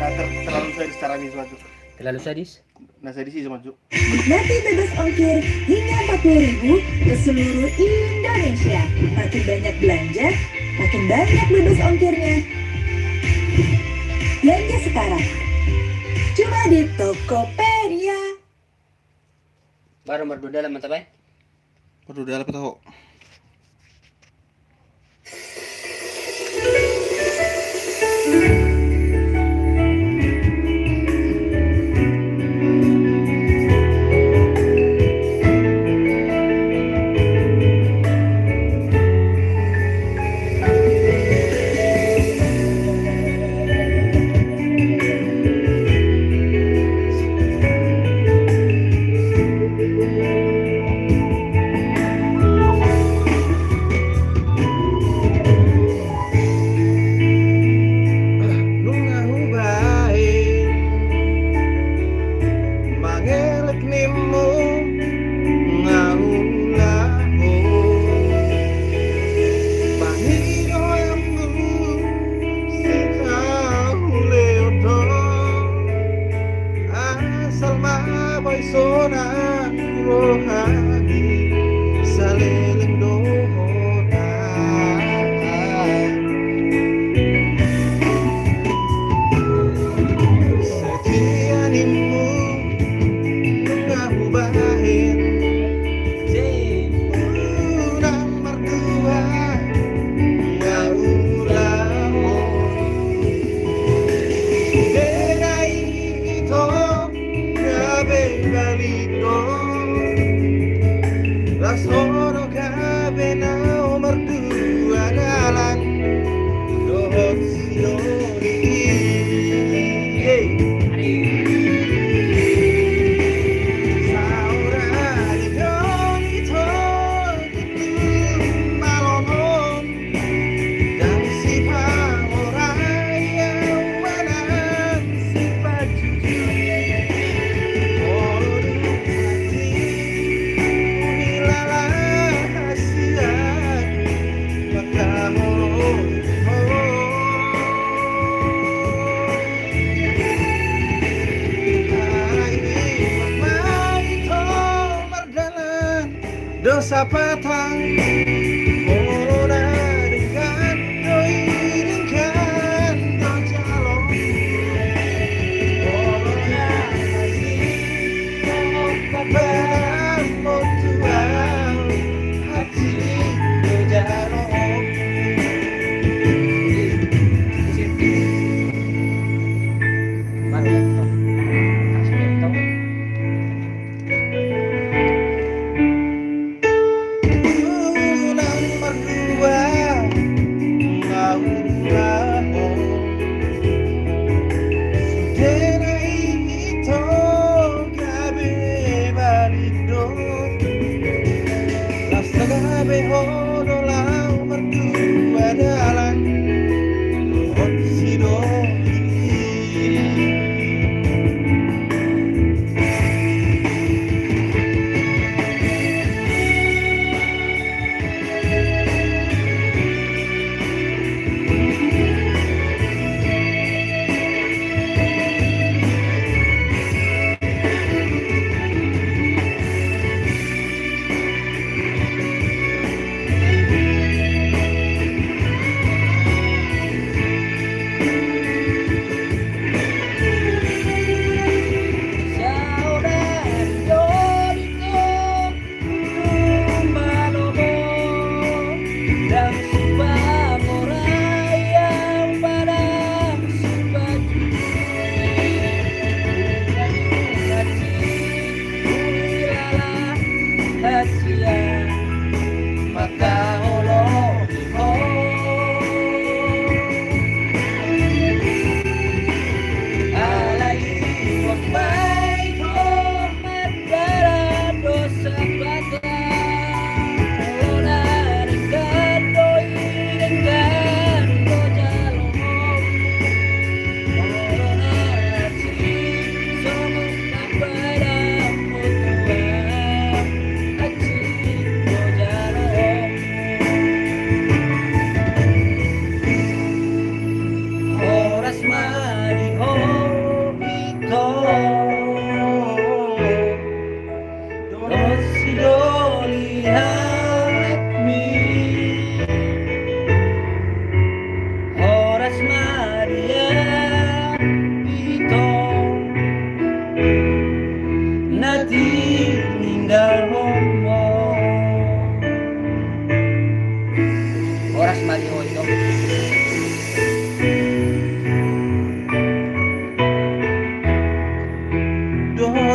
terlalu sadis caranya suatu. Terlalu sadis. Nah sadis sih sama Cuk. Nikmati bebas ongkir hingga 40.000 ke seluruh Indonesia. Makin banyak belanja, makin banyak bebas ongkirnya. Belanja sekarang. Cuma di Tokopedia. Baru merdu dalam mata bay. Waduh udah apa tahu. Dosa patang corona dengan doi dengan calon corona masih benar mutual hati jarong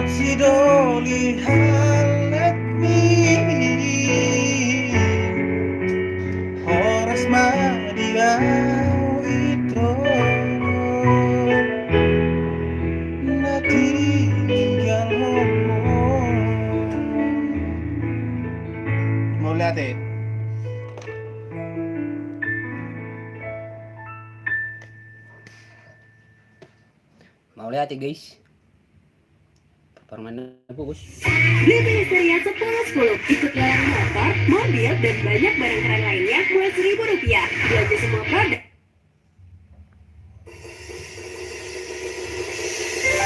si doli halet mi horas madiau itu natinggal ngomong. Mau lihat ya? Mau lihat ya guys? Permainan bagus. Beauty Histeria 10-10. Ikut lelang motor, mobil, dan banyak barang keren lainnya mulai Rp1.000. Belanja semua produk. Permainan bagus.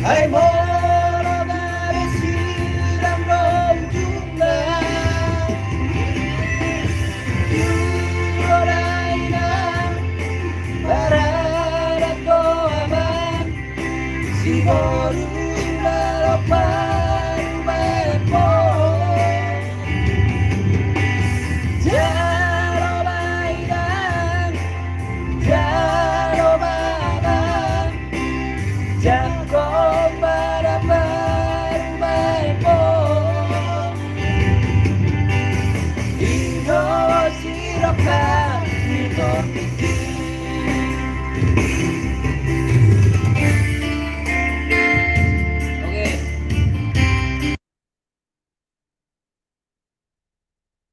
Hai moro gawe siram rom jumlah Yuraina Barada ko aman Si boru lalopan mepo Jaro baidan Jaro badan Jangko pada permaipo Indo siroka Nito pikir